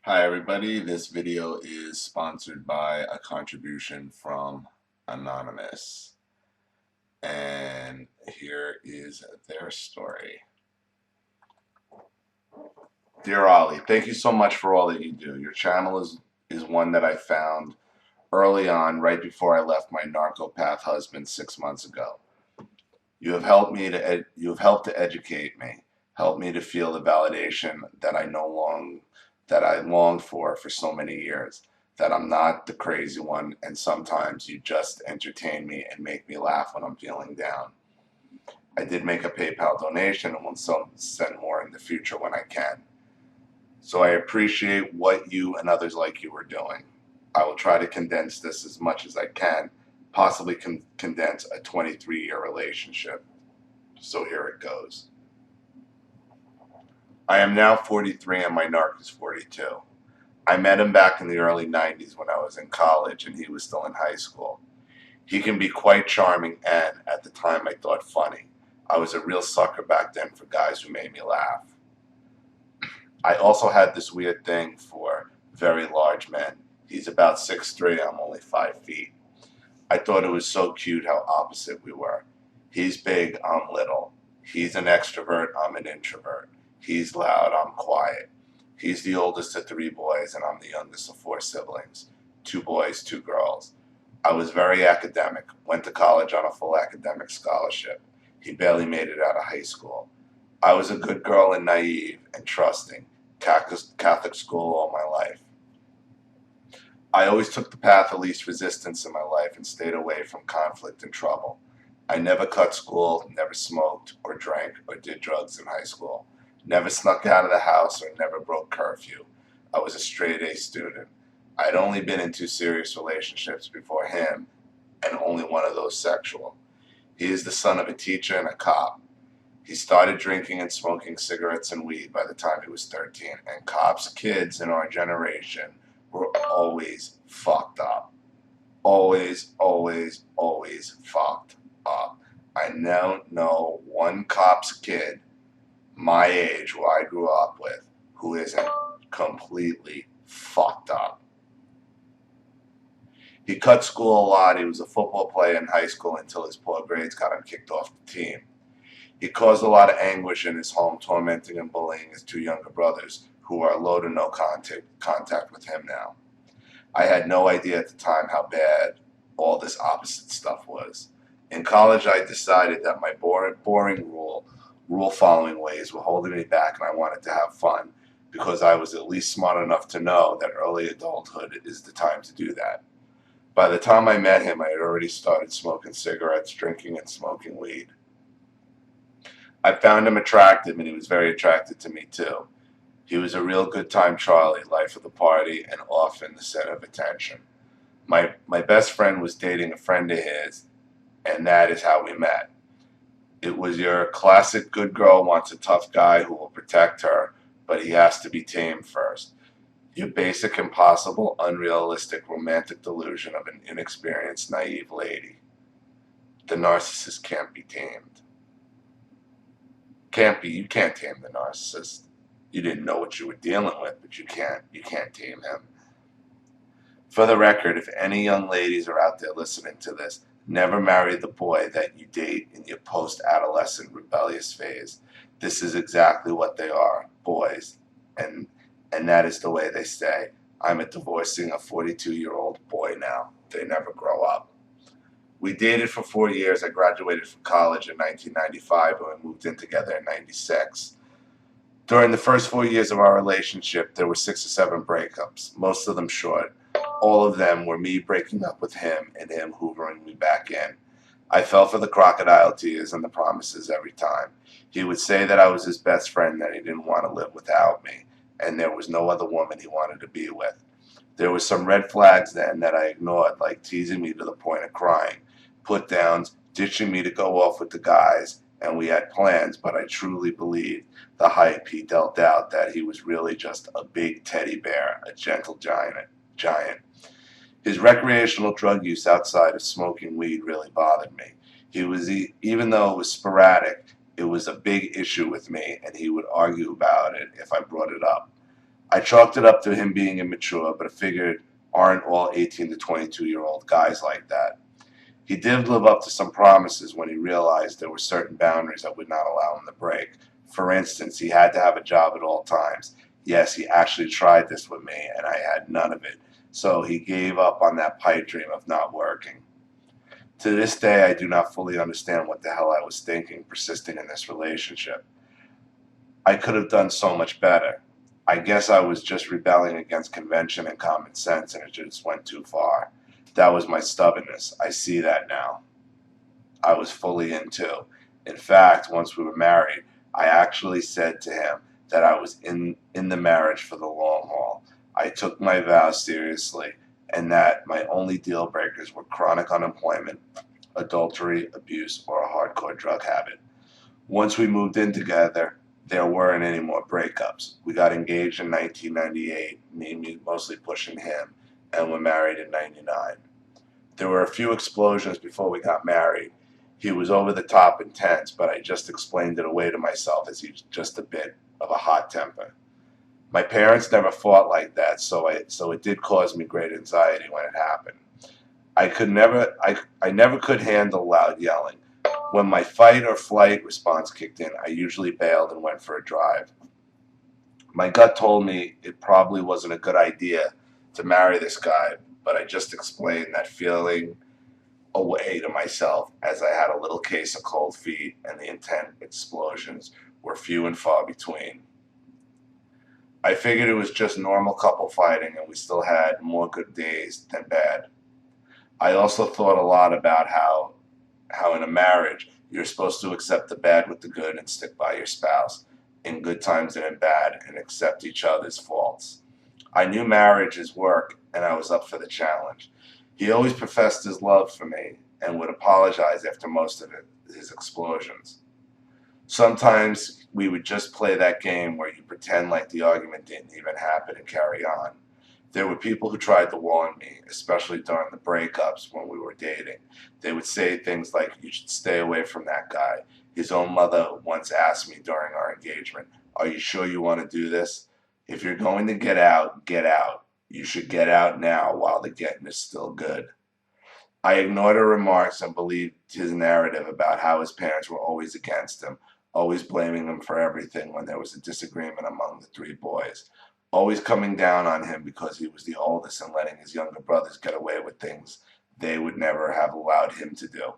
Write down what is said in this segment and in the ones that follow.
Hi everybody, this video is sponsored by a contribution from Anonymous, and here is their story. Dear Ollie, thank you so much for all that you do. Your channel is one that I found early on, right before I left my narcopath husband 6 months ago. You have helped to educate me, helped me to feel the validation that I longed for so many years, that I'm not the crazy one, and sometimes you just entertain me and make me laugh when I'm feeling down. I did make a PayPal donation and will send more in the future when I can. So I appreciate what you and others like you are doing. I will try to condense this as much as I can, possibly condense a 23-year relationship. So here it goes. I am now 43 and my narc is 42. I met him back in the early 90s when I was in college and he was still in high school. He can be quite charming and, at the time, I thought funny. I was a real sucker back then for guys who made me laugh. I also had this weird thing for very large men. He's about 6'3", I'm only 5 feet. I thought it was so cute how opposite we were. He's big, I'm little. He's an extrovert, I'm an introvert. He's loud, I'm quiet. He's the oldest of 3 boys, and I'm the youngest of 4 siblings. 2 boys, 2 girls. I was very academic, went to college on a full academic scholarship. He barely made it out of high school. I was a good girl and naive and trusting. Catholic school all my life. I always took the path of least resistance in my life and stayed away from conflict and trouble. I never cut school, never smoked or drank or did drugs in high school. Never snuck out of the house or never broke curfew. I was a straight A student. I had only been in 2 serious relationships before him, and only one of those sexual. He is the son of a teacher and a cop. He started drinking and smoking cigarettes and weed by the time he was 13, and cops' kids in our generation were always fucked up. Always, always, always fucked up. I now know one cop's kid my age, who I grew up with, who isn't completely fucked up. He cut school a lot. He was a football player in high school until his poor grades got him kicked off the team. He caused a lot of anguish in his home, tormenting and bullying his 2 younger brothers, who are low to no contact with him now. I had no idea at the time how bad all this opposite stuff was. In college, I decided that my boring rule-following ways were holding me back, and I wanted to have fun because I was at least smart enough to know that early adulthood is the time to do that. By the time I met him, I had already started smoking cigarettes, drinking, and smoking weed. I found him attractive, and he was very attracted to me too. He was a real good time Charlie, life of the party, and often the center of attention. My best friend was dating a friend of his, and that is how we met. It was your classic good girl wants a tough guy who will protect her, but he has to be tamed first. Your basic, impossible, unrealistic, romantic delusion of an inexperienced, naive lady. The narcissist can't be tamed. You can't tame the narcissist. You didn't know what you were dealing with, but you can't tame him. For the record, if any young ladies are out there listening to this, never marry the boy that you date in your post-adolescent rebellious phase. This is exactly what they are, boys, and that is the way they stay. I'm divorcing a 42-year-old boy now. They never grow up. We dated for 4 years. I graduated from college in 1995 and we moved in together in 96. During the first 4 years of our relationship, there were 6 or 7 breakups, most of them short. All of them were me breaking up with him and him hoovering me back in. I fell for the crocodile tears and the promises every time. He would say that I was his best friend, that he didn't want to live without me, and there was no other woman he wanted to be with. There were some red flags then that I ignored, like teasing me to the point of crying, put downs, ditching me to go off with the guys, and we had plans, but I truly believed the hype he dealt out that he was really just a big teddy bear, a gentle giant. His recreational drug use outside of smoking weed really bothered me. Even though it was sporadic, it was a big issue with me, and he would argue about it if I brought it up. I chalked it up to him being immature, but I figured aren't all 18 to 22-year-old guys like that. He did live up to some promises when he realized there were certain boundaries I would not allow him to break. For instance, he had to have a job at all times. Yes, he actually tried this with me, and I had none of it. So he gave up on that pipe dream of not working. To this day, I do not fully understand what the hell I was thinking persisting in this relationship. I could have done so much better. I guess I was just rebelling against convention and common sense, and it just went too far. That was my stubbornness. I see that now. I was fully into. In fact, once we were married, I actually said to him that I was in the marriage for the long haul. I took my vows seriously, and that my only deal breakers were chronic unemployment, adultery, abuse, or a hardcore drug habit. Once we moved in together, there weren't any more breakups. We got engaged in 1998, me mostly pushing him, and were married in 99. There were a few explosions before we got married. He was over the top intense, but I just explained it away to myself as he's just a bit of a hot temper. My parents never fought like that, so it did cause me great anxiety when it happened. I never could handle loud yelling. When my fight or flight response kicked in, I usually bailed and went for a drive. My gut told me it probably wasn't a good idea to marry this guy, but I just explained that feeling away to myself as I had a little case of cold feet and the intent explosions were few and far between. I figured it was just normal couple fighting and we still had more good days than bad. I also thought a lot about how in a marriage you're supposed to accept the bad with the good and stick by your spouse in good times and in bad and accept each other's faults. I knew marriage is work and I was up for the challenge. He always professed his love for me and would apologize after most of his explosions. Sometimes we would just play that game where you pretend like the argument didn't even happen and carry on. There were people who tried to warn me, especially during the breakups when we were dating. They would say things like, "You should stay away from that guy." His own mother once asked me during our engagement, "Are you sure you want to do this? If you're going to get out, get out. You should get out now while the getting is still good." I ignored her remarks and believed his narrative about how his parents were always against him, always blaming him for everything when there was a disagreement among the three boys, always coming down on him because he was the oldest and letting his younger brothers get away with things they would never have allowed him to do.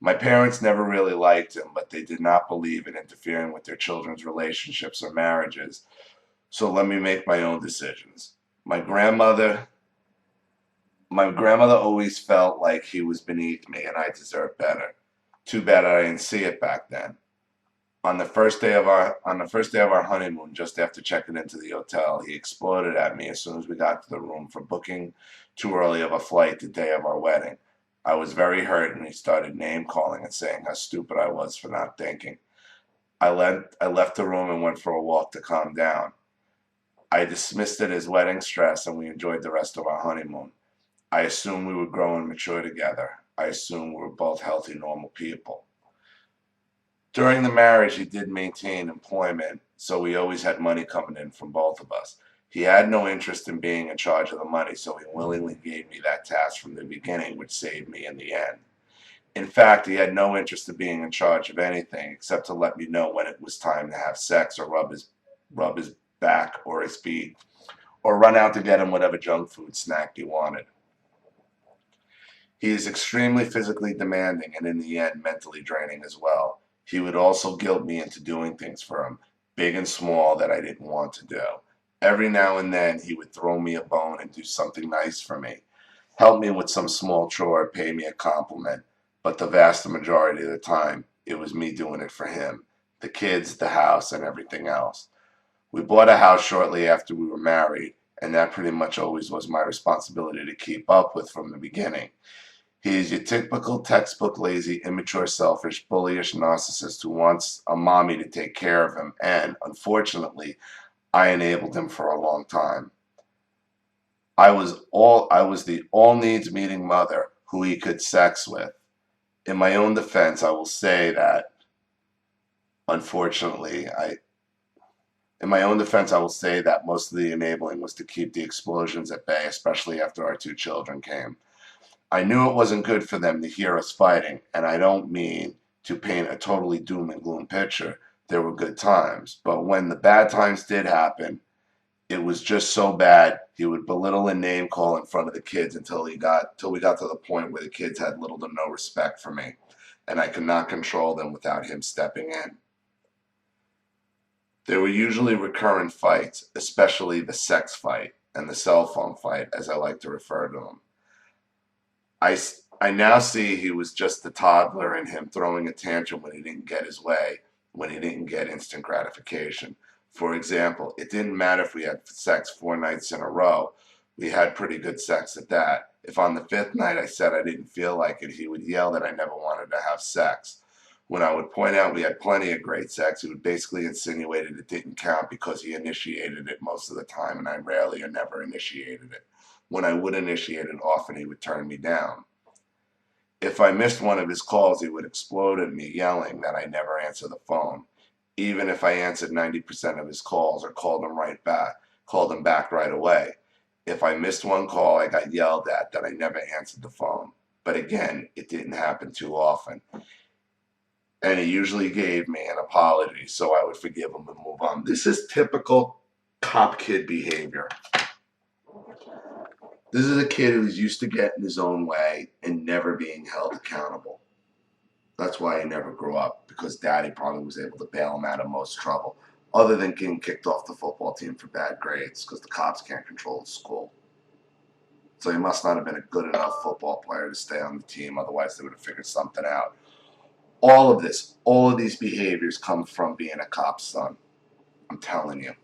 My parents never really liked him, but they did not believe in interfering with their children's relationships or marriages, so let me make my own decisions. My grandmother always felt like he was beneath me and I deserved better. Too bad I didn't see it back then. On the first day of our honeymoon, just after checking into the hotel, he exploded at me as soon as we got to the room for booking too early of a flight the day of our wedding. I was very hurt and he started name calling and saying how stupid I was for not thinking. I left the room and went for a walk to calm down. I dismissed it as wedding stress and we enjoyed the rest of our honeymoon. I assumed we would grow and mature together. I assumed we were both healthy, normal people. During the marriage, he did maintain employment, so we always had money coming in from both of us. He had no interest in being in charge of the money, so he willingly gave me that task from the beginning, which saved me in the end. In fact, he had no interest in being in charge of anything except to let me know when it was time to have sex or rub his back or his feet, or run out to get him whatever junk food snack he wanted. He is extremely physically demanding and in the end mentally draining as well. He would also guilt me into doing things for him, big and small, that I didn't want to do. Every now and then he would throw me a bone and do something nice for me, help me with some small chore, pay me a compliment, but the vast majority of the time it was me doing it for him, the kids, the house, and everything else. We bought a house shortly after we were married, and that pretty much always was my responsibility to keep up with from the beginning. He is your typical textbook lazy, immature, selfish, bullyish narcissist who wants a mommy to take care of him, and, unfortunately, I enabled him for a long time. I was the all needs meeting mother who he could sex with. In my own defense, I will say that, unfortunately, In my own defense, I will say that most of the enabling was to keep the explosions at bay, especially after our two children came. I knew it wasn't good for them to hear us fighting, and I don't mean to paint a totally doom and gloom picture. There were good times, but when the bad times did happen, it was just so bad he would belittle and name call in front of the kids until we got to the point where the kids had little to no respect for me, and I could not control them without him stepping in. There were usually recurrent fights, especially the sex fight and the cell phone fight, as I like to refer to them. I now see he was just the toddler in him throwing a tantrum when he didn't get his way, when he didn't get instant gratification. For example, it didn't matter if we had sex 4 nights in a row. We had pretty good sex at that. If on the fifth night I said I didn't feel like it, he would yell that I never wanted to have sex. When I would point out we had plenty of great sex, he would basically insinuate it didn't count because he initiated it most of the time and I rarely or never initiated it. When I would initiate it often, he would turn me down. If I missed one of his calls, he would explode at me, yelling that I never answer the phone. Even if I answered 90% of his calls or called him back right away. If I missed one call, I got yelled at that I never answered the phone. But again, it didn't happen too often. And he usually gave me an apology, so I would forgive him and move on. This is typical cop kid behavior. This is a kid who's used to getting his own way and never being held accountable. That's why he never grew up, because daddy probably was able to bail him out of most trouble, other than getting kicked off the football team for bad grades, because the cops can't control the school. So he must not have been a good enough football player to stay on the team, otherwise they would have figured something out. All of these behaviors come from being a cop's son. I'm telling you.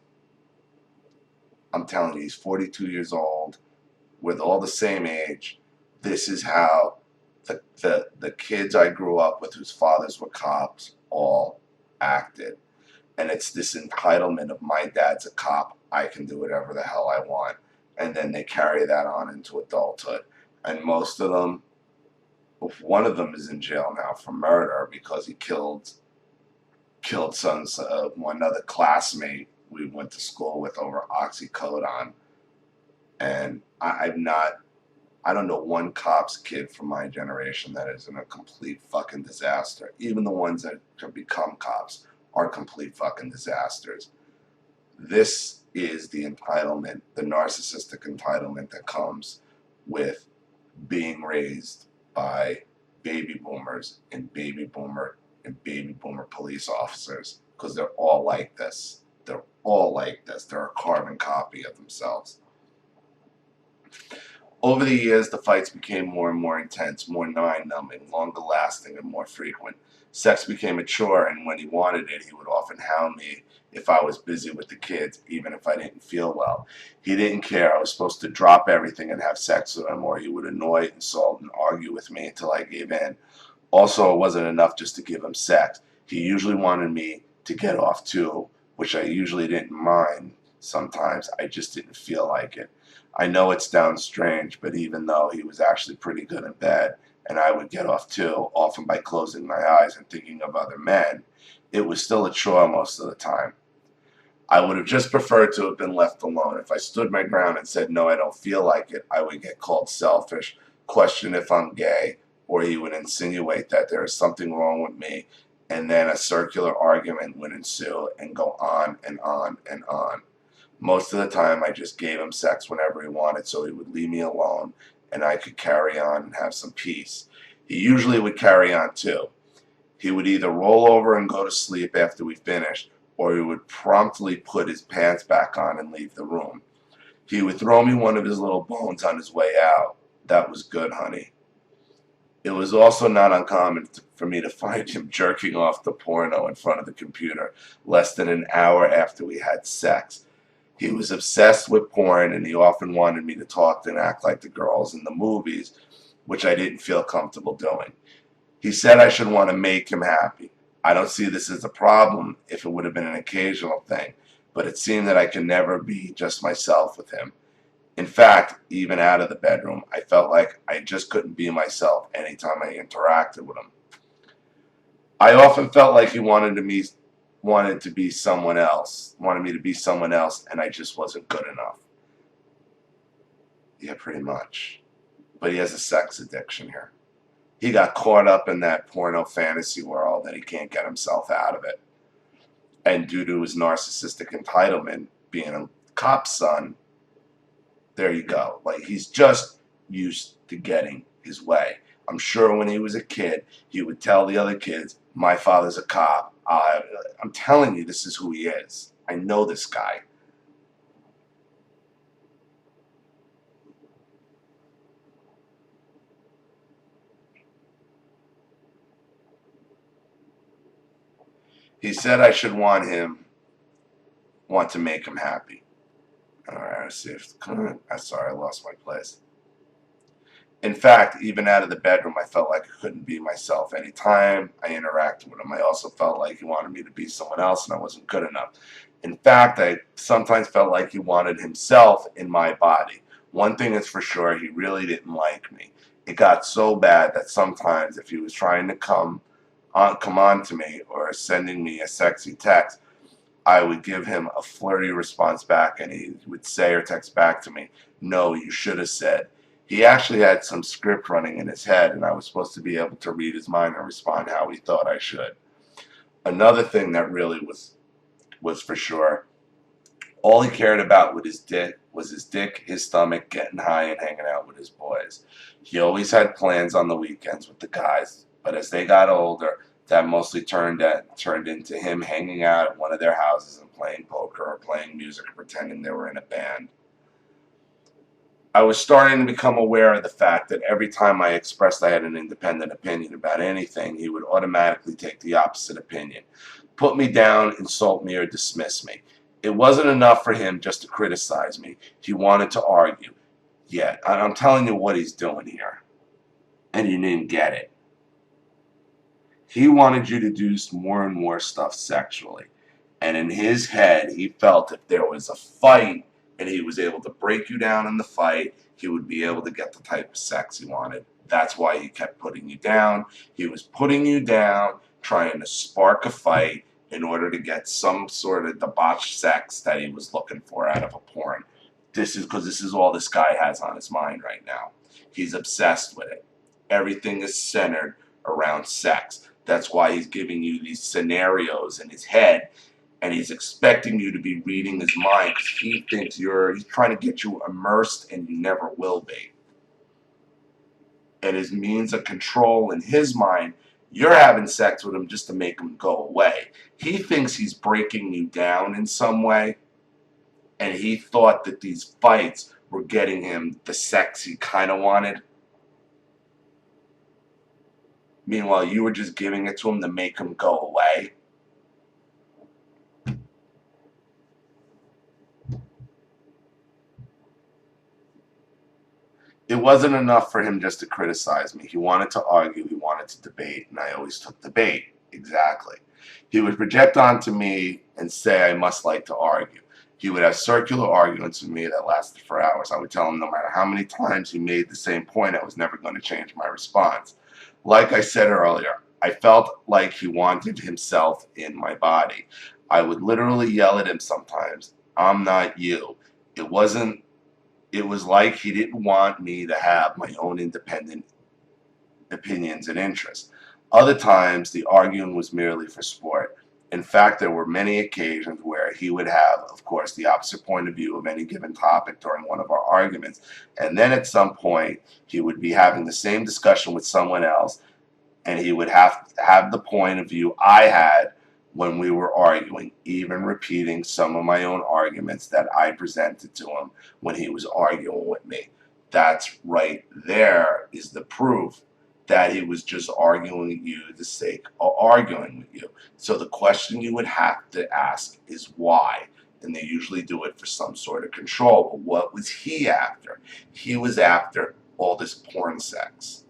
He's 42 years old. We're all the same age. This is how the kids I grew up with whose fathers were cops all acted. And it's this entitlement of my dad's a cop, I can do whatever the hell I want. And then they carry that on into adulthood. And most of them, one of them is in jail now for murder because he killed sons of one other classmate we went to school with over oxycodone. And I don't know one cop's kid from my generation that isn't a complete fucking disaster. Even the ones that have become cops are complete fucking disasters. This is the entitlement, the narcissistic entitlement that comes with being raised by baby boomers and baby boomer police officers, because they're all like this. They're all like this. They're a carbon copy of themselves. Over the years, the fights became more and more intense, more mind-numbing, longer lasting, and more frequent. Sex became a chore, and when he wanted it, he would often hound me if I was busy with the kids, even if I didn't feel well. He didn't care. I was supposed to drop everything and have sex with him, or he would annoy, insult, and argue with me until I gave in. Also, it wasn't enough just to give him sex. He usually wanted me to get off too, which I usually didn't mind. Sometimes I just didn't feel like it. I know it sounds strange, but even though he was actually pretty good in bed, and I would get off too, often by closing my eyes and thinking of other men, it was still a chore most of the time. I would have just preferred to have been left alone. If I stood my ground and said, no, I don't feel like it, I would get called selfish, question if I'm gay, or he would insinuate that there is something wrong with me, and then a circular argument would ensue and go on and on and on. Most of the time, I just gave him sex whenever he wanted, so he would leave me alone, and I could carry on and have some peace. He usually would carry on too. He would either roll over and go to sleep after we finished, or he would promptly put his pants back on and leave the room. He would throw me one of his little bones on his way out. That was good, honey. It was also not uncommon for me to find him jerking off the porno in front of the computer less than an hour after we had sex. He was obsessed with porn, and he often wanted me to talk and act like the girls in the movies, which I didn't feel comfortable doing. He said I should want to make him happy. I don't see this as a problem if it would have been an occasional thing, but it seemed that I could never be just myself with him. In fact, even out of the bedroom, I felt like I just couldn't be myself anytime I interacted with him. I often felt like he wanted me wanted to be someone else, wanted me to be someone else, and I just wasn't good enough. Yeah, pretty much. But he has a sex addiction here. He got caught up in that porno fantasy world and he can't get himself out of it. And due to his narcissistic entitlement, being a cop's son, there you go. Like, he's just used to getting his way. I'm sure when he was a kid, he would tell the other kids, my father's a cop. I'm telling you, this is who he is. I know this guy. He said I should want to make him happy. All right, let's see if, I'm sorry, I lost my place. In fact, even out of the bedroom, I felt like I couldn't be myself. Anytime I interacted with him, I also felt like he wanted me to be someone else and I wasn't good enough. In fact, I sometimes felt like he wanted himself in my body. One thing is for sure, he really didn't like me. It got so bad that sometimes if he was trying to come on to me or sending me a sexy text, I would give him a flirty response back and he would say or text back to me, no, you should have said. He actually had some script running in his head and I was supposed to be able to read his mind and respond how he thought I should. Another thing that really was for sure, all he cared about with his dick, his stomach, getting high and hanging out with his boys. He always had plans on the weekends with the guys, but as they got older, that mostly turned into him hanging out at one of their houses and playing poker or playing music or pretending they were in a band. I was starting to become aware of the fact that every time I expressed I had an independent opinion about anything, he would automatically take the opposite opinion, put me down, insult me, or dismiss me. It wasn't enough for him just to criticize me. He wanted to argue. Yeah, I'm telling you what he's doing here. And you didn't get it. He wanted you to do more and more stuff sexually. And in his head, he felt if there was a fight and he was able to break you down in the fight, he would be able to get the type of sex he wanted. That's why he kept putting you down. He was putting you down, trying to spark a fight in order to get some sort of debauched sex that he was looking for out of a porn. This is all this guy has on his mind right now. He's obsessed with it. Everything is centered around sex. That's why he's giving you these scenarios in his head and he's expecting you to be reading his mind because he thinks he's trying to get you immersed and you never will be. And his means of control in his mind, you're having sex with him just to make him go away. He thinks he's breaking you down in some way, and he thought that these fights were getting him the sex he kind of wanted. Meanwhile, you were just giving it to him to make him go away. It wasn't enough for him just to criticize me. He wanted to argue, he wanted to debate, and I always took the bait. Exactly. He would project onto me and say I must like to argue. He would have circular arguments with me that lasted for hours. I would tell him no matter how many times he made the same point, I was never going to change my response. Like I said earlier, I felt like he wanted himself in my body. I would literally yell at him sometimes, I'm not you. It was like he didn't want me to have my own independent opinions and interests. Other times, the arguing was merely for sport. In fact, there were many occasions where he would have, of course, the opposite point of view of any given topic during one of our arguments. And then at some point, he would be having the same discussion with someone else, and he would have to have the point of view I had when we were arguing, even repeating some of my own arguments that I presented to him when he was arguing with me. That's right there is the proof that he was just arguing with you for the sake of arguing with you. So the question you would have to ask is why? And they usually do it for some sort of control. But what was he after? He was after all this porn sex.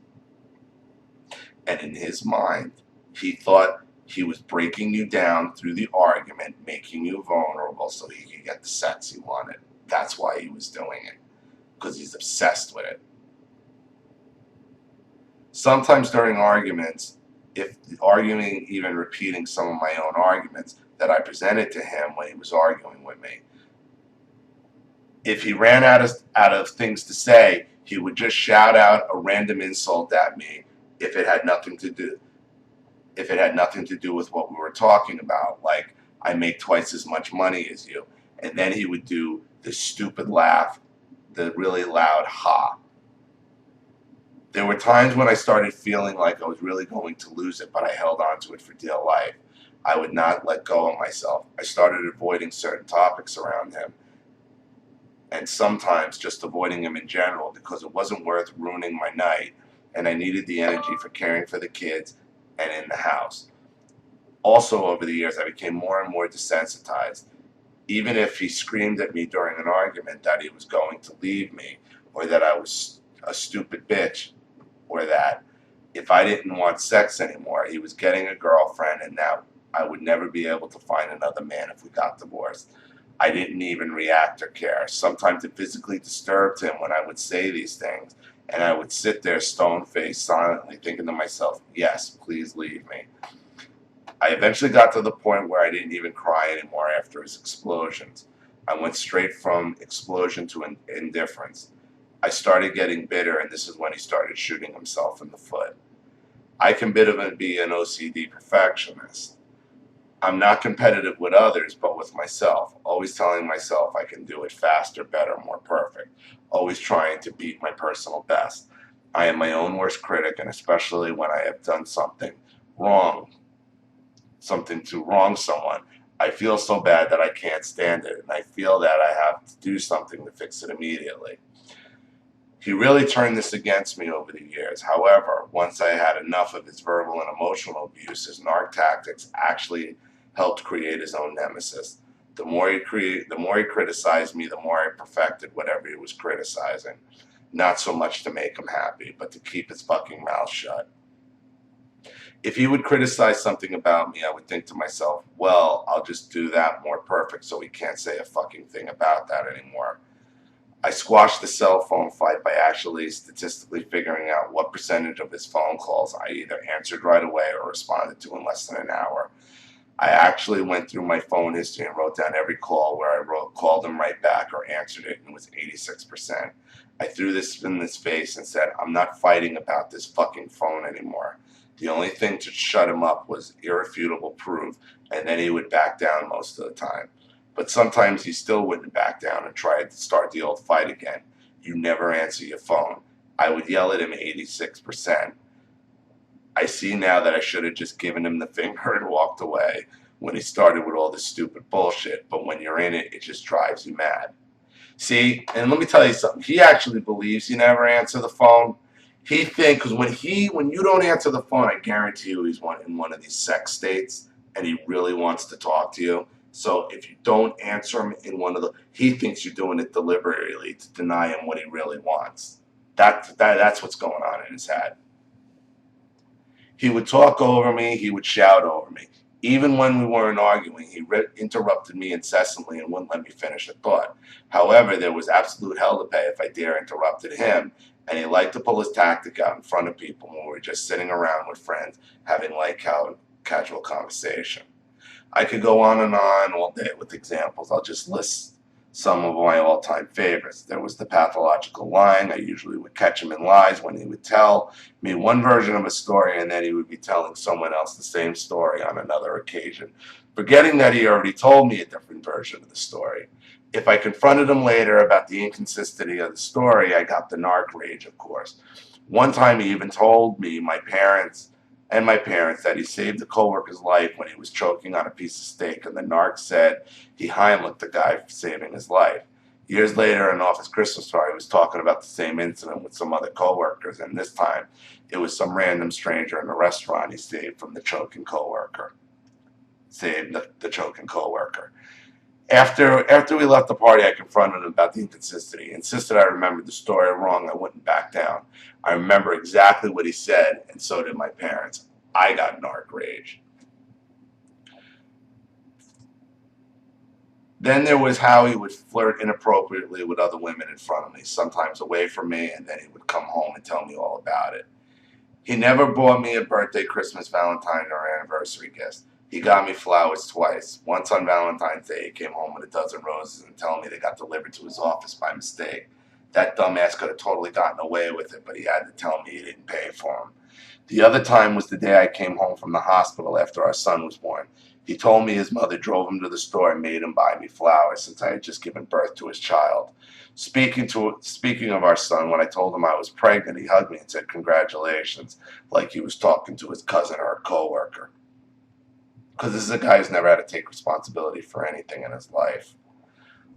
And in his mind, he thought he was breaking you down through the argument, making you vulnerable so he could get the sex he wanted. That's why he was doing it, because he's obsessed with it. Sometimes during arguments, if arguing, even repeating some of my own arguments, that I presented to him when he was arguing with me. If he ran out of things to say, he would just shout out a random insult at me if it had nothing to do with what we were talking about, like I make twice as much money as you. And then he would do the stupid laugh, the really loud ha. There were times when I started feeling like I was really going to lose it, but I held on to it for dear life. I would not let go of myself. I started avoiding certain topics around him, and sometimes just avoiding him in general because it wasn't worth ruining my night, and I needed the energy for caring for the kids and in the house. Also, over the years, I became more and more desensitized. Even if he screamed at me during an argument that he was going to leave me, or that I was a stupid bitch, or that if I didn't want sex anymore, he was getting a girlfriend and that I would never be able to find another man if we got divorced, I didn't even react or care. Sometimes it physically disturbed him when I would say these things, and I would sit there stone-faced, silently, thinking to myself, yes, please leave me. I eventually got to the point where I didn't even cry anymore after his explosions. I went straight from explosion to indifference. I started getting bitter, and this is when he started shooting himself in the foot. I can be an OCD perfectionist. I'm not competitive with others, but with myself, always telling myself I can do it faster, better, more perfect, always trying to beat my personal best. I am my own worst critic, and especially when I have done something to wrong someone, I feel so bad that I can't stand it, and I feel that I have to do something to fix it immediately. He really turned this against me over the years. However, once I had enough of his verbal and emotional abuse, his narc tactics actually helped create his own nemesis. The more he criticized me, the more I perfected whatever he was criticizing. Not so much to make him happy, but to keep his fucking mouth shut. If he would criticize something about me, I would think to myself, well, I'll just do that more perfect so he can't say a fucking thing about that anymore. I squashed the cell phone fight by actually statistically figuring out what percentage of his phone calls I either answered right away or responded to in less than an hour. I actually went through my phone history and wrote down every call where I called him right back or answered it, and it was 86%. I threw this in his face and said, I'm not fighting about this fucking phone anymore. The only thing to shut him up was irrefutable proof, and then he would back down most of the time. But sometimes he still wouldn't back down and tried to start the old fight again. You never answer your phone. I would yell at him 86%. I see now that I should have just given him the finger and walked away when he started with all this stupid bullshit, but when you're in it, it just drives you mad. See, and let me tell you something, he actually believes you never answer the phone. He thinks, because when you don't answer the phone, I guarantee you he's in one of these sex states, and he really wants to talk to you. So if you don't answer him in he thinks you're doing it deliberately to deny him what he really wants. That's what's going on in his head. He would talk over me, he would shout over me. Even when we weren't arguing, he interrupted me incessantly and wouldn't let me finish a thought. However, there was absolute hell to pay if I dare interrupted him, and he liked to pull his tactic out in front of people when we were just sitting around with friends having light casual conversation. I could go on and on all day with examples. I'll just list some of my all-time favorites. There was the pathological lying. I usually would catch him in lies when he would tell me one version of a story and then he would be telling someone else the same story on another occasion, forgetting that he already told me a different version of the story. If I confronted him later about the inconsistency of the story, I got the narc rage, of course. One time he even told me my parents that he saved a coworker's life when he was choking on a piece of steak, and the narc said he Heimlicked the guy for saving his life. Years later, in Office Christmas Party, he was talking about the same incident with some other coworkers, and this time it was some random stranger in a restaurant he saved from the choking coworker. The choking coworker. After we left the party, I confronted him about the inconsistency. He insisted I remembered the story wrong. I wouldn't back down. I remember exactly what he said, and so did my parents. I got narc rage. Then there was how he would flirt inappropriately with other women in front of me, sometimes away from me, and then he would come home and tell me all about it. He never bought me a birthday, Christmas, Valentine, or anniversary gift. He got me flowers twice. Once on Valentine's Day, he came home with a dozen roses and telling me they got delivered to his office by mistake. That dumbass could have totally gotten away with it, but he had to tell me he didn't pay for them. The other time was the day I came home from the hospital after our son was born. He told me his mother drove him to the store and made him buy me flowers since I had just given birth to his child. Speaking of our son, when I told him I was pregnant, he hugged me and said congratulations, like he was talking to his cousin or a coworker. Because this is a guy who's never had to take responsibility for anything in his life.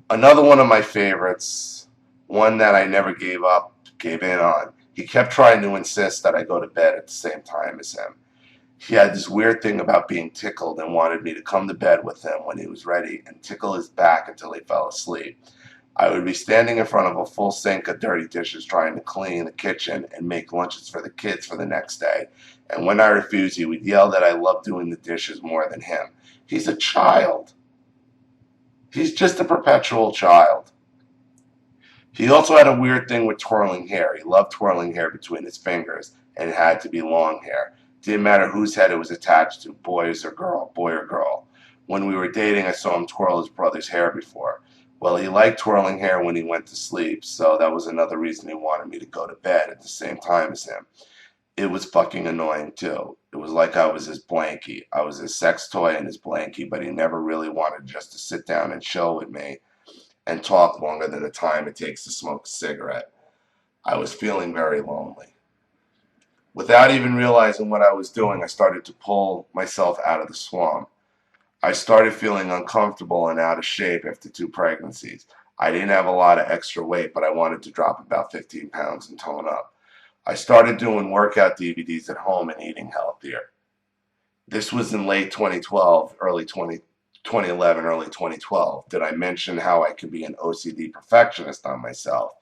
Another one of my favorites, one that I never gave in on. He kept trying to insist that I go to bed at the same time as him. He had this weird thing about being tickled and wanted me to come to bed with him when he was ready and tickle his back until he fell asleep. I would be standing in front of a full sink of dirty dishes trying to clean the kitchen and make lunches for the kids for the next day. And when I refused, he would yell that I love doing the dishes more than him. He's a child. He's just a perpetual child. He also had a weird thing with twirling hair. He loved twirling hair between his fingers, and it had to be long hair. Didn't matter whose head it was attached to, boy or girl. When we were dating, I saw him twirl his brother's hair before. Well, he liked twirling hair when he went to sleep, so that was another reason he wanted me to go to bed at the same time as him. It was fucking annoying, too. It was like I was his blankie. I was his sex toy and his blankie, but he never really wanted just to sit down and chill with me and talk longer than the time it takes to smoke a cigarette. I was feeling very lonely. Without even realizing what I was doing, I started to pull myself out of the swamp. I started feeling uncomfortable and out of shape after 2 pregnancies. I didn't have a lot of extra weight, but I wanted to drop about 15 pounds and tone up. I started doing workout DVDs at home and eating healthier. This was in late 2012, 2011, early 2012. Did I mention how I could be an OCD perfectionist on myself?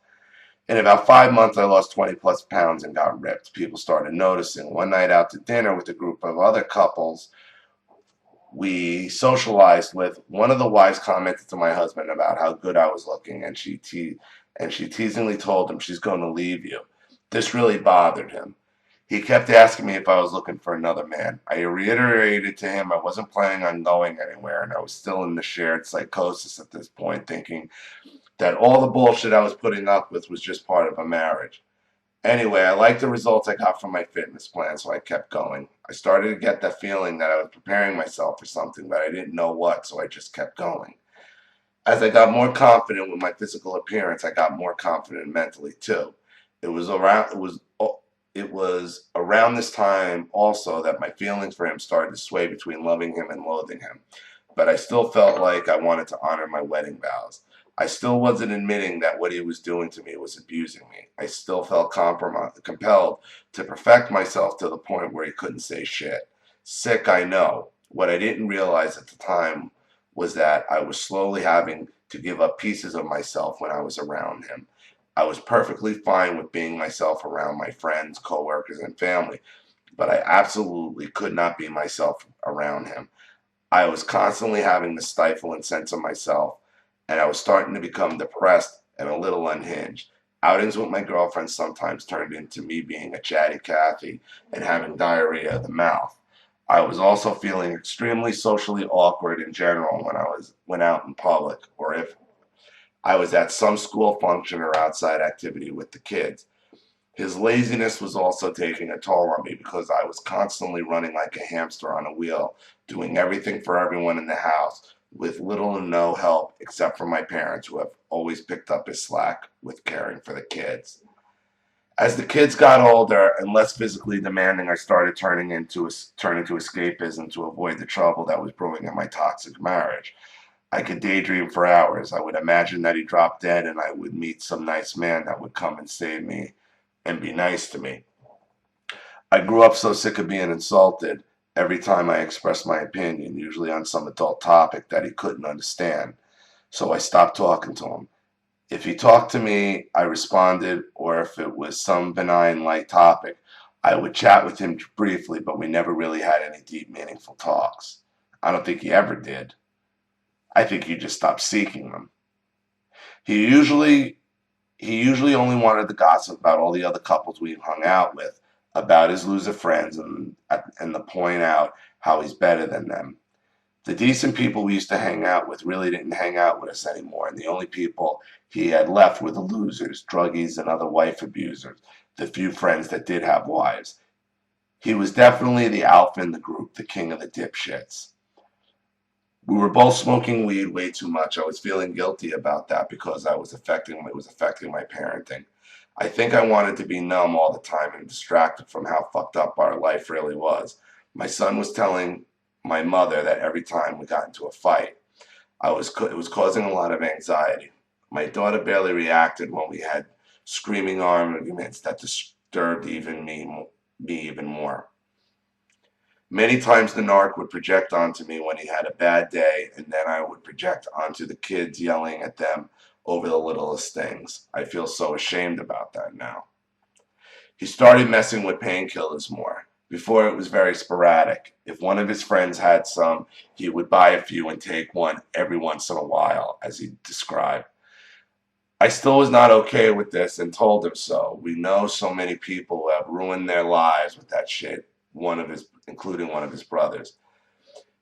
In about 5 months, I lost 20 plus pounds and got ripped. People started noticing. One night out to dinner with a group of other couples we socialized with, one of the wives commented to my husband about how good I was looking, and she teasingly told him she's going to leave you. This really bothered him. He kept asking me if I was looking for another man. I reiterated to him I wasn't planning on going anywhere, and I was still in the shared psychosis at this point, thinking that all the bullshit I was putting up with was just part of a marriage. Anyway, I liked the results I got from my fitness plan, so I kept going. I started to get that feeling that I was preparing myself for something, but I didn't know what, so I just kept going. As I got more confident with my physical appearance, I got more confident mentally too. It was around this time also that my feelings for him started to sway between loving him and loathing him. But I still felt like I wanted to honor my wedding vows. I still wasn't admitting that what he was doing to me was abusing me. I still felt compelled to perfect myself to the point where he couldn't say shit. Sick, I know. What I didn't realize at the time was that I was slowly having to give up pieces of myself when I was around him. I was perfectly fine with being myself around my friends, coworkers, and family, but I absolutely could not be myself around him. I was constantly having to stifle and censor myself, and I was starting to become depressed and a little unhinged. Outings with my girlfriend sometimes turned into me being a chatty Cathy and having diarrhea of the mouth. I was also feeling extremely socially awkward in general when I went out in public, or if I was at some school function or outside activity with the kids. His laziness was also taking a toll on me because I was constantly running like a hamster on a wheel, doing everything for everyone in the house, with little or no help except for my parents, who have always picked up his slack with caring for the kids. As the kids got older and less physically demanding, I started turning to escapism to avoid the trouble that was brewing in my toxic marriage. I could daydream for hours. I would imagine that he dropped dead and I would meet some nice man that would come and save me and be nice to me. I grew up so sick of being insulted every time I expressed my opinion, usually on some adult topic that he couldn't understand. So I stopped talking to him. If he talked to me, I responded, or if it was some benign, light topic, I would chat with him briefly, but we never really had any deep, meaningful talks. I don't think he ever did. I think he just stopped seeking them. He usually only wanted to gossip about all the other couples we hung out with, about his loser friends, and to point out how he's better than them. The decent people we used to hang out with really didn't hang out with us anymore, and the only people he had left were the losers, druggies, and other wife abusers, the few friends that did have wives. He was definitely the alpha in the group, the king of the dipshits. We were both smoking weed way too much. I was feeling guilty about that because it was affecting my parenting. I think I wanted to be numb all the time and distracted from how fucked up our life really was. My son was telling my mother that every time we got into a fight, it was causing a lot of anxiety. My daughter barely reacted when we had screaming arguments that disturbed me even more. Many times the narc would project onto me when he had a bad day, and then I would project onto the kids yelling at them over the littlest things. I feel so ashamed about that now. He started messing with painkillers more. Before it was very sporadic. If one of his friends had some, he would buy a few and take one every once in a while, as he described. I still was not okay with this and told him so. We know so many people who have ruined their lives with that shit, including one of his brothers.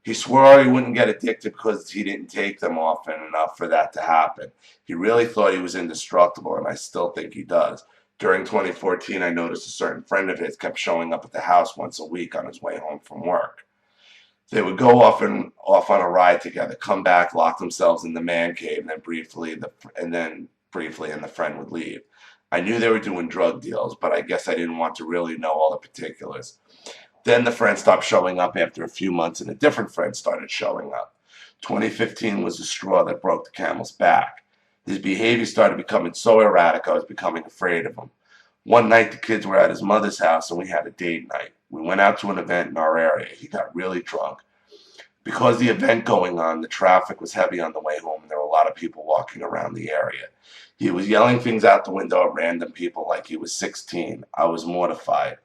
He swore he wouldn't get addicted because he didn't take them often enough for that to happen. He really thought he was indestructible, and I still think he does. During 2014, I noticed a certain friend of his kept showing up at the house once a week on his way home from work. They would go off on a ride together, come back, lock themselves in the man cave, and then briefly, and the friend would leave. I knew they were doing drug deals, but I guess I didn't want to really know all the particulars. Then the friend stopped showing up after a few months, and a different friend started showing up. 2015 was the straw that broke the camel's back. His behavior started becoming so erratic, I was becoming afraid of him. One night, the kids were at his mother's house, and we had a date night. We went out to an event in our area. He got really drunk. Because the event going on, the traffic was heavy on the way home, and there were a lot of people walking around the area. He was yelling things out the window at random people like he was 16. I was mortified.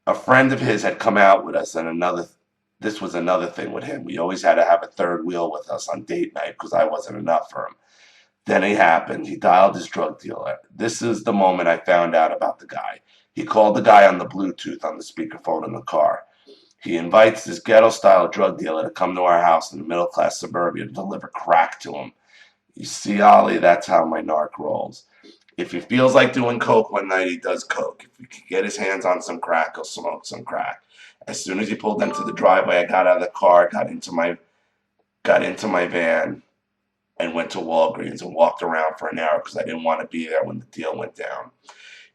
A friend of his had come out with us, and this was another thing with him. We always had to have a third wheel with us on date night because I wasn't enough for him. Then it happened. He dialed his drug dealer. This is the moment I found out about the guy. He called the guy on the Bluetooth on the speakerphone in the car. He invites this ghetto-style drug dealer to come to our house in the middle-class suburbia to deliver crack to him. You see, Ollie, that's how my narc rolls. If he feels like doing coke one night, he does coke. If he can get his hands on some crack, he'll smoke some crack. As soon as he pulled into the driveway, I got out of the car, got into my van, and went to Walgreens and walked around for an hour because I didn't want to be there when the deal went down.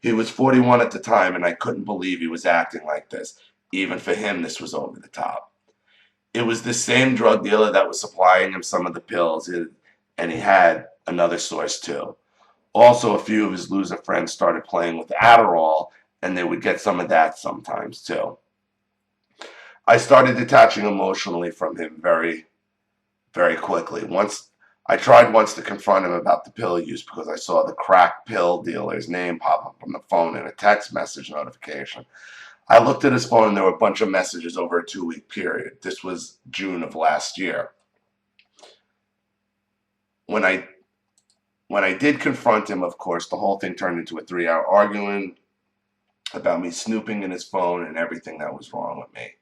He was 41 at the time, and I couldn't believe he was acting like this. Even for him, this was over the top. It was the same drug dealer that was supplying him some of the pills, and he had another source too. Also, a few of his loser friends started playing with Adderall, and they would get some of that sometimes too. I started detaching emotionally from him very, very quickly. I tried once to confront him about the pill use because I saw the crack pill dealer's name pop up on the phone in a text message notification. I looked at his phone and there were a bunch of messages over a 2-week period. This was June of last year. When I did confront him, of course, the whole thing turned into a 3-hour argument about me snooping in his phone and everything that was wrong with me.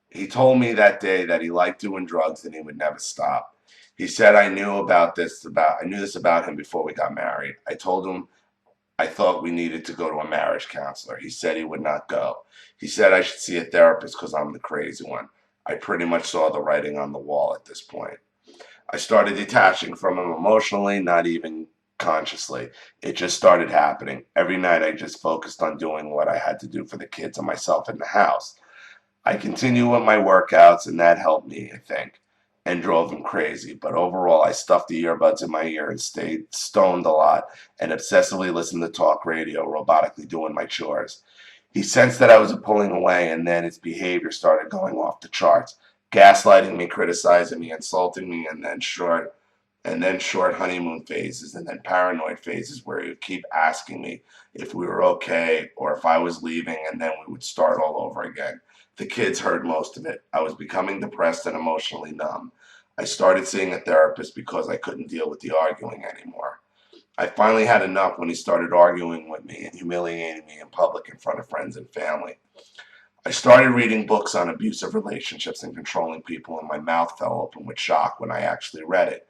He told me that day that he liked doing drugs and he would never stop. He said I knew this about him before we got married. I told him I thought we needed to go to a marriage counselor. He said he would not go. He said I should see a therapist because I'm the crazy one. I pretty much saw the writing on the wall at this point. I started detaching from him emotionally, not even consciously. It just started happening. Every night I just focused on doing what I had to do for the kids and myself in the house. I continued with my workouts, and that helped me, I think, and drove him crazy. But overall, I stuffed the earbuds in my ear and stayed stoned a lot and obsessively listened to talk radio, robotically doing my chores. He sensed that I was pulling away, and then his behavior started going off the charts, gaslighting me, criticizing me, insulting me, and then short honeymoon phases, and then paranoid phases where he would keep asking me if we were okay or if I was leaving, and then we would start all over again. The kids heard most of it. I was becoming depressed and emotionally numb. I started seeing a therapist because I couldn't deal with the arguing anymore. I finally had enough when he started arguing with me and humiliating me in public in front of friends and family. I started reading books on abusive relationships and controlling people, and my mouth fell open with shock when I actually read it.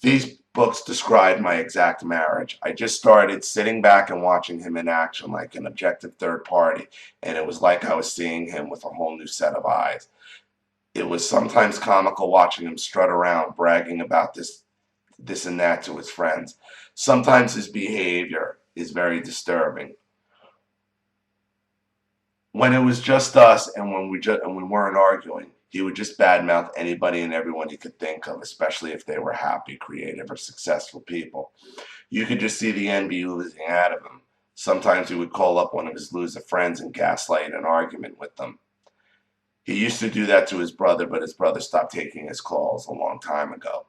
These books described my exact marriage. I just started sitting back and watching him in action like an objective third party, and it was like I was seeing him with a whole new set of eyes. It was sometimes comical watching him strut around bragging about this and that to his friends. Sometimes his behavior is very disturbing. When it was just us and when we weren't arguing, he would just badmouth anybody and everyone he could think of, especially if they were happy, creative, or successful people. You could just see the envy oozing out of him. Sometimes he would call up one of his loser friends and gaslight an argument with them. He used to do that to his brother, but his brother stopped taking his calls a long time ago.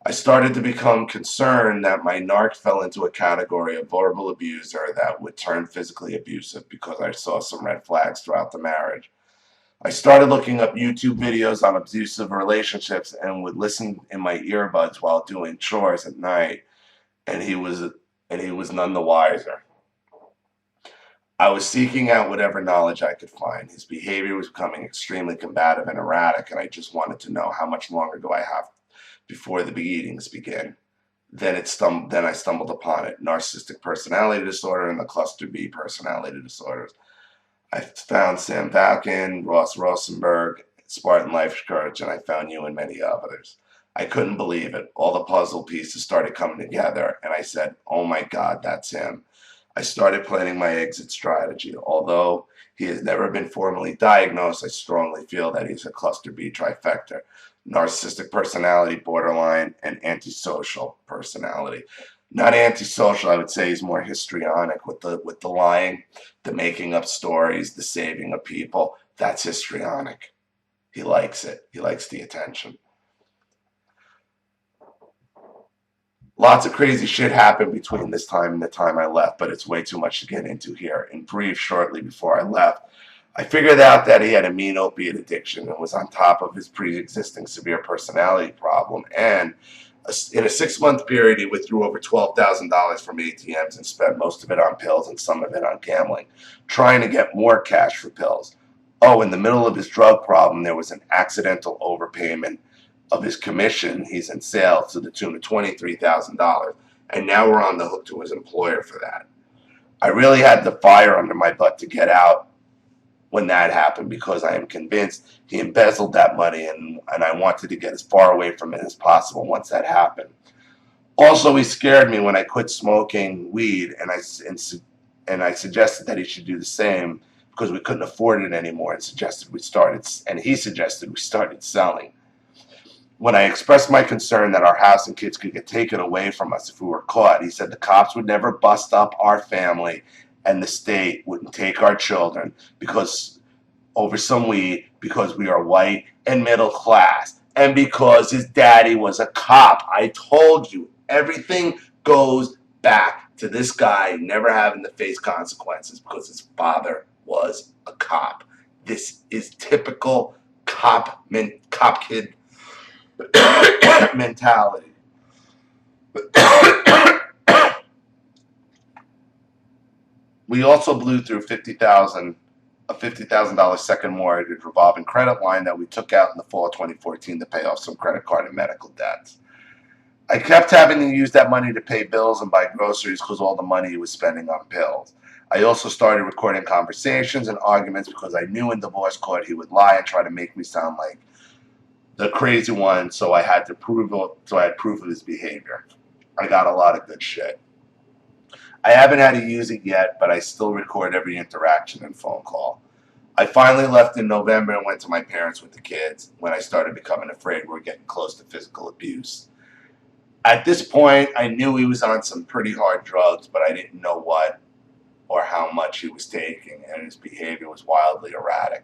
I started to become concerned that my narc fell into a category of verbal abuser that would turn physically abusive because I saw some red flags throughout the marriage. I started looking up YouTube videos on abusive relationships and would listen in my earbuds while doing chores at night, and he was none the wiser. I was seeking out whatever knowledge I could find. His behavior was becoming extremely combative and erratic, and I just wanted to know how much longer do I have before the beatings begin. Then I stumbled upon it: narcissistic personality disorder and the cluster B personality disorders. I found Sam Valkin, Ross Rosenberg, Spartan Life Coach, and I found you and many others. I couldn't believe it. All the puzzle pieces started coming together, and I said, oh my God, that's him. I started planning my exit strategy. Although he has never been formally diagnosed, I strongly feel that he's a cluster B trifecta: narcissistic personality, borderline, and antisocial personality. Not antisocial, I would say he's more histrionic with the lying, the making up stories, the saving of people. That's histrionic. He likes it. He likes the attention. Lots of crazy shit happened between this time and the time I left, but it's way too much to get into here. In brief, shortly before I left, I figured out that he had a mean opiate addiction and was on top of his pre-existing severe personality problem. And in a 6-month period, he withdrew over $12,000 from ATMs and spent most of it on pills and some of it on gambling, trying to get more cash for pills. Oh, in the middle of his drug problem, there was an accidental overpayment of his commission. He's in sales to the tune of $23,000, and now we're on the hook to his employer for that. I really had the fire under my butt to get out when that happened, because I am convinced he embezzled that money, and I wanted to get as far away from it as possible once that happened. Also, he scared me when I quit smoking weed, and I suggested that he should do the same because we couldn't afford it anymore, and he suggested we started selling. When I expressed my concern that our house and kids could get taken away from us if we were caught, he said the cops would never bust up our family and the state wouldn't take our children over some weed, because we are white and middle class, and because his daddy was a cop. I told you, everything goes back to this guy never having to face consequences because his father was a cop. This is typical cop kid mentality. We also blew through a $50,000 second mortgage revolving credit line that we took out in the fall of 2014 to pay off some credit card and medical debts. I kept having to use that money to pay bills and buy groceries because all the money he was spending on pills. I also started recording conversations and arguments because I knew in divorce court he would lie and try to make me sound like the crazy one, so I had proof of his behavior. I got a lot of good shit. I haven't had to use it yet, but I still record every interaction and phone call. I finally left in November and went to my parents with the kids when I started becoming afraid we were getting close to physical abuse. At this point, I knew he was on some pretty hard drugs, but I didn't know what or how much he was taking, and his behavior was wildly erratic.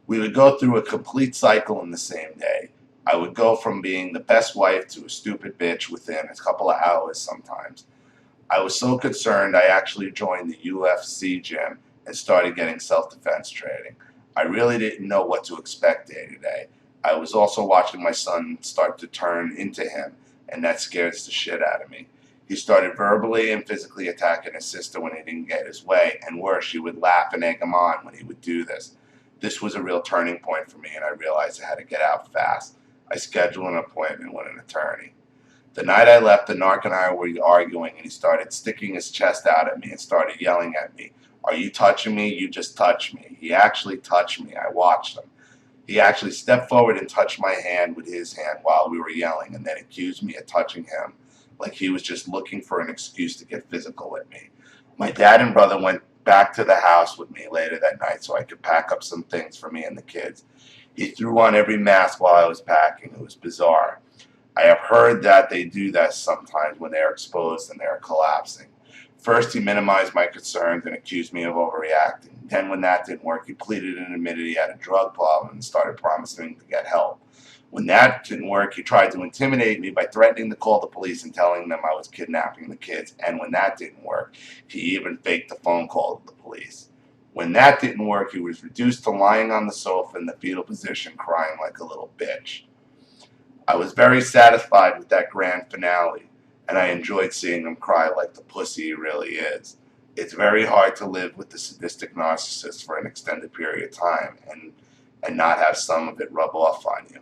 We would go through a complete cycle in the same day. I would go from being the best wife to a stupid bitch within a couple of hours sometimes. I was so concerned I actually joined the UFC gym and started getting self-defense training. I really didn't know what to expect day to day. I was also watching my son start to turn into him, and that scares the shit out of me. He started verbally and physically attacking his sister when he didn't get his way, and worse, she would laugh and egg him on when he would do this. This was a real turning point for me, and I realized I had to get out fast. I scheduled an appointment with an attorney. The night I left, the narc and I were arguing, and he started sticking his chest out at me and started yelling at me. Are you touching me? You just touched me. He actually touched me. I watched him. He actually stepped forward and touched my hand with his hand while we were yelling, and then accused me of touching him, like he was just looking for an excuse to get physical with me. My dad and brother went back to the house with me later that night so I could pack up some things for me and the kids. He threw on every mask while I was packing. It was bizarre. I have heard that they do that sometimes when they are exposed and they are collapsing. First, he minimized my concerns and accused me of overreacting. Then, when that didn't work, he pleaded and admitted he had a drug problem and started promising to get help. When that didn't work, he tried to intimidate me by threatening to call the police and telling them I was kidnapping the kids. And when that didn't work, he even faked a phone call to the police. When that didn't work, he was reduced to lying on the sofa in the fetal position, crying like a little bitch. I was very satisfied with that grand finale, and I enjoyed seeing him cry like the pussy he really is. It's very hard to live with the sadistic narcissist for an extended period of time and not have some of it rub off on you.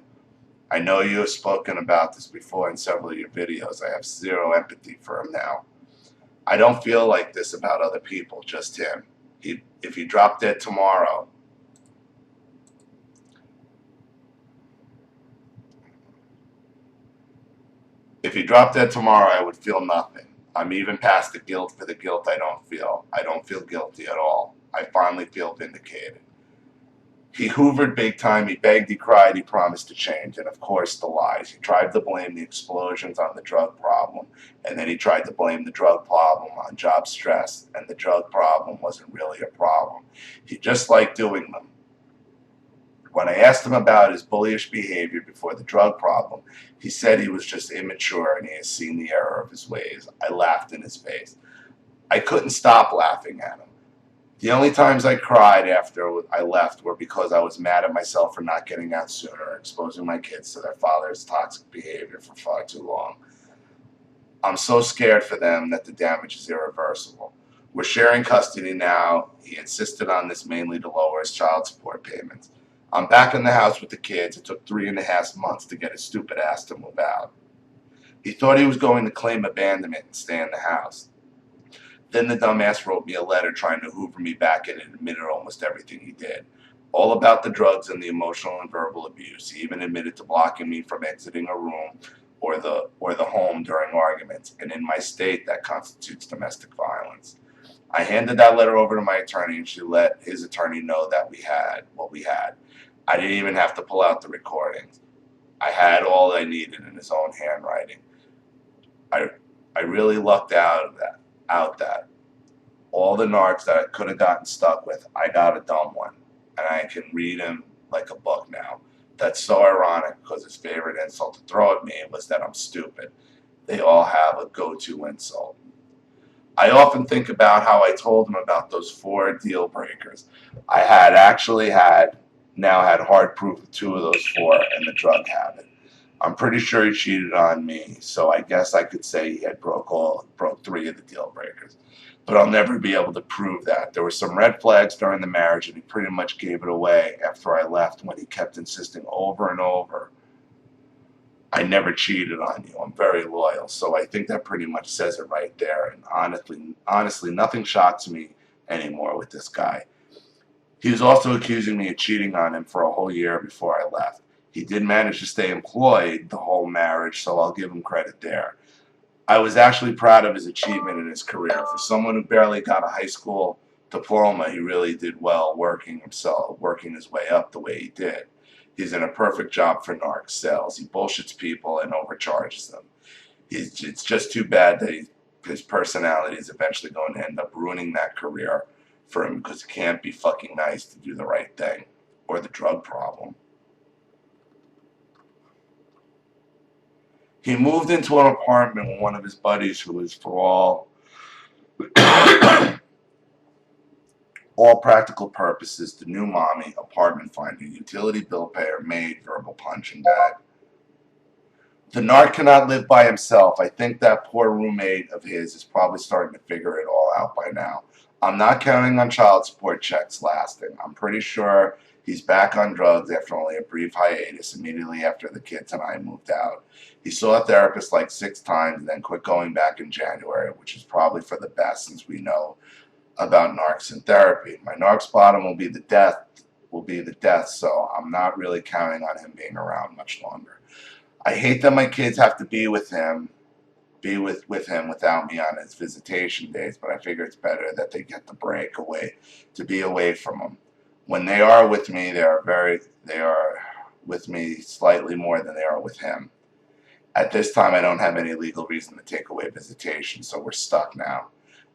I know you have spoken about this before in several of your videos. I have zero empathy for him now. I don't feel like this about other people, just him. If he dropped dead tomorrow, I would feel nothing. I'm even past the guilt for the guilt I don't feel. I don't feel guilty at all. I finally feel vindicated. He hoovered big time. He begged, he cried, he promised to change. And of course, the lies. He tried to blame the explosions on the drug problem. And then he tried to blame the drug problem on job stress. And the drug problem wasn't really a problem. He just liked doing them. When I asked him about his bullyish behavior before the drug problem, he said he was just immature and he has seen the error of his ways. I laughed in his face. I couldn't stop laughing at him. The only times I cried after I left were because I was mad at myself for not getting out sooner, exposing my kids to their father's toxic behavior for far too long. I'm so scared for them that the damage is irreversible. We're sharing custody now. He insisted on this mainly to lower his child support payments. I'm back in the house with the kids. It took 3.5 months to get his stupid ass to move out. He thought he was going to claim abandonment and stay in the house. Then the dumbass wrote me a letter trying to hoover me back in and admitted almost everything he did. All about the drugs and the emotional and verbal abuse. He even admitted to blocking me from exiting a room or the home during arguments. And in my state, that constitutes domestic violence. I handed that letter over to my attorney, and she let his attorney know that we had what we had. I didn't even have to pull out the recordings. I had all I needed in his own handwriting. I really lucked out that all the narcs that I could have gotten stuck with, I got a dumb one, and I can read him like a book now. That's so ironic because his favorite insult to throw at me was that I'm stupid. They all have a go-to insult. I often think about how I told him about those 4 deal breakers. I had now had hard proof of 2 of those 4 and the drug habit. I'm pretty sure he cheated on me, so I guess I could say he had broke 3 of the deal breakers. But I'll never be able to prove that. There were some red flags during the marriage, and he pretty much gave it away after I left when he kept insisting over and over, I never cheated on you. I'm very loyal. So I think that pretty much says it right there. And honestly, nothing shocks me anymore with this guy. He was also accusing me of cheating on him for a whole year before I left. He did manage to stay employed the whole marriage, so I'll give him credit there. I was actually proud of his achievement in his career. For someone who barely got a high school diploma, he really did well working his way up the way he did. He's in a perfect job for narc sales. He bullshits people and overcharges them. It's just too bad that his personality is eventually going to end up ruining that career for him because it can't be fucking nice to do the right thing or the drug problem. He moved into an apartment with one of his buddies who is, for all practical purposes, the new mommy, apartment finder, utility bill payer, maid, verbal punching bag. The narc cannot live by himself. I think that poor roommate of his is probably starting to figure it all out by now. I'm not counting on child support checks lasting. I'm pretty sure He's back on drugs after only a brief hiatus immediately after the kids and I moved out. He saw a therapist like 6 times and then quit going back in January, which is probably for the best since we know about narcs and therapy. My narcs bottom will be the death, so I'm not really counting on him being around much longer. I hate that my kids have to be with him without me on his visitation days, but I figure it's better that they get the break away to be away from him. When they are with me, they are with me slightly more than they are with him. At this time, I don't have any legal reason to take away visitation, so we're stuck now.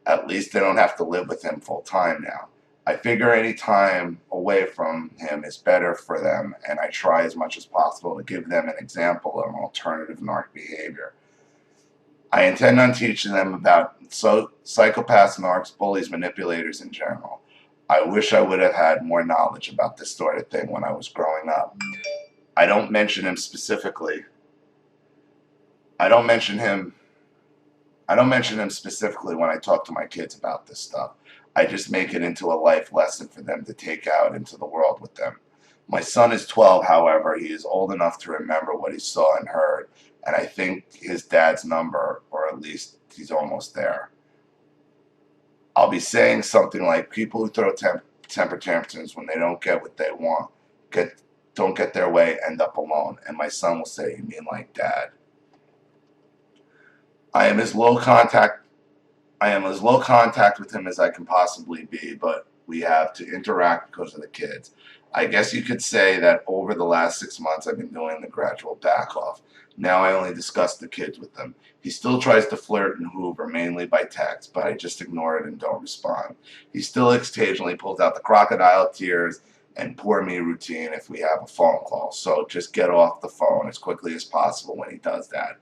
At least they don't have to live with him full time now. I figure any time away from him is better for them, and I try as much as possible to give them an example of alternative narc behavior. I intend on teaching them about psychopaths, narcs, bullies, manipulators in general. I wish I would have had more knowledge about this sort of thing when I was growing up. I don't mention him specifically. I don't mention him specifically when I talk to my kids about this stuff. I just make it into a life lesson for them to take out into the world with them. My son is 12, however. He is old enough to remember what he saw and heard, and I think his dad's number, or at least he's almost there. I'll be saying something like, people who throw temper tantrums when they don't get what they want, don't get their way, end up alone. And my son will say, you mean like Dad? I am as low contact with him as I can possibly be, but we have to interact because of the kids. I guess you could say that over the last 6 months I've been doing the gradual back off. Now I only discuss the kids with them. He still tries to flirt and hoover, mainly by text, but I just ignore it and don't respond. He still occasionally pulls out the crocodile tears and poor me routine if we have a phone call, so just get off the phone as quickly as possible when he does that.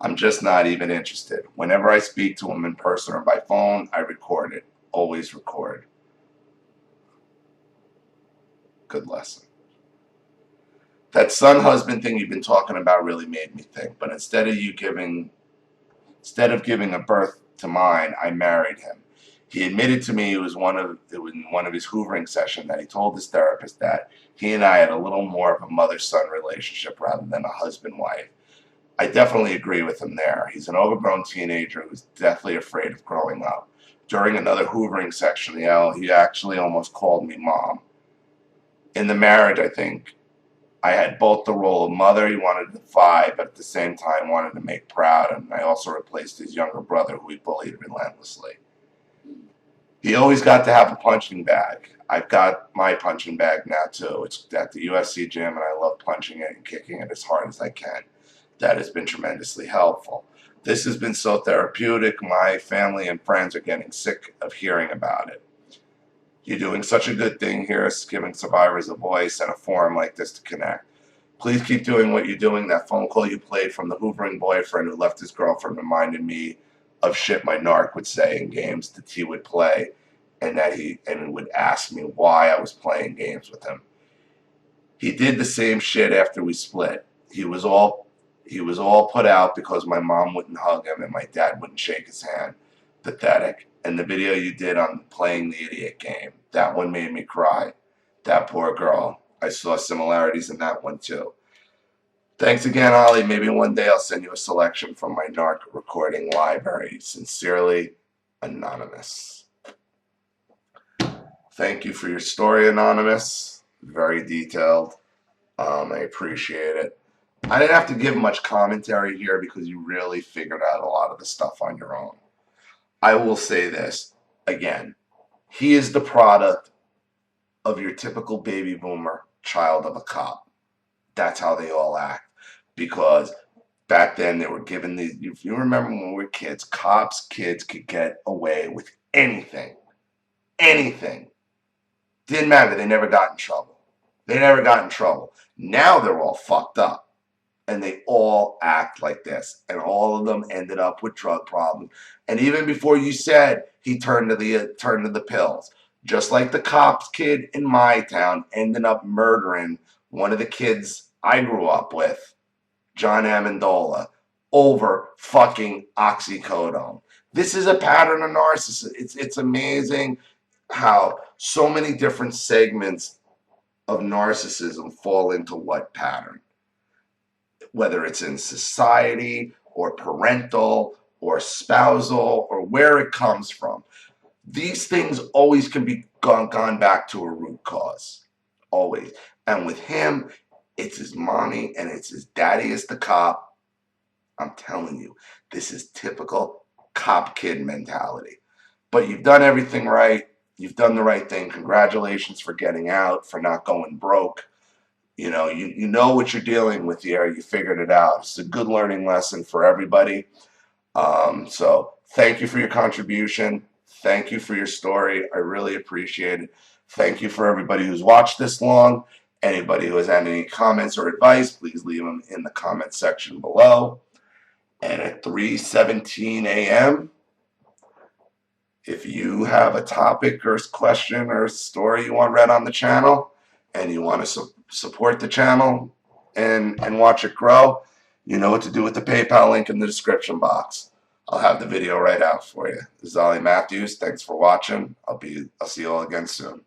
I'm just not even interested. Whenever I speak to him in person or by phone, I record it. Always record. Good lesson. That son-husband thing you've been talking about really made me think, but instead of giving a birth to mine, I married him. He admitted to me it was in one of his hoovering sessions that he told his therapist that he and I had a little more of a mother-son relationship rather than a husband-wife. I definitely agree with him there. He's an overgrown teenager who's deathly afraid of growing up. During another hoovering section, he actually almost called me mom. In the marriage, I think I had both the role of mother he wanted to defy, but at the same time wanted to make proud, and I also replaced his younger brother who he bullied relentlessly. He always got to have a punching bag. I've got my punching bag now too. It's at the UFC gym, and I love punching it and kicking it as hard as I can. That has been tremendously helpful. This has been so therapeutic. My family and friends are getting sick of hearing about it. You're doing such a good thing here, giving survivors a voice and a forum like this to connect. Please keep doing what you're doing. That phone call you played from the hoovering boyfriend who left his girlfriend reminded me of shit my narc would say in games that he would play, and would ask me why I was playing games with him. He did the same shit after we split. He was all put out because my mom wouldn't hug him and my dad wouldn't shake his hand. Pathetic. And the video you did on playing the idiot game, that one made me cry. That poor girl. I saw similarities in that one too. Thanks again, Ollie. Maybe one day I'll send you a selection from my narc recording library. Sincerely, Anonymous. Thank you for your story, Anonymous. Very detailed. I appreciate it. I didn't have to give much commentary here because you really figured out a lot of the stuff on your own. I will say this again. He is the product of your typical baby boomer child of a cop. That's how they all act. Because back then they were given these, if you remember when we were kids, kids could get away with anything. Anything. Didn't matter. They never got in trouble. Now they're all fucked up. And they all act like this. And all of them ended up with drug problems. And even before you said, he turned to the pills. Just like the cops kid in my town ended up murdering one of the kids I grew up with, John Amendola, over fucking oxycodone. This is a pattern of narcissism. It's amazing how so many different segments of narcissism fall into what pattern? Whether it's in society or parental or spousal or where it comes from. These things always can be gone back to a root cause. Always. And with him, it's his mommy and it's his daddy is the cop. I'm telling you, this is typical cop kid mentality. But you've done everything right. You've done the right thing. Congratulations for getting out, for not going broke. You know, you know what you're dealing with here. You figured it out. It's a good learning lesson for everybody. So thank you for your contribution. Thank you for your story. I really appreciate it. Thank you for everybody who's watched this long. Anybody who has had any comments or advice, please leave them in the comment section below. And at 3:17 a.m., if you have a topic or question or story you want read on the channel and you want to support the channel and watch it grow, you know what to do with the PayPal link in the description box. I'll have the video right out for you. This is Ollie Matthews. Thanks for watching. I'll see you all again soon.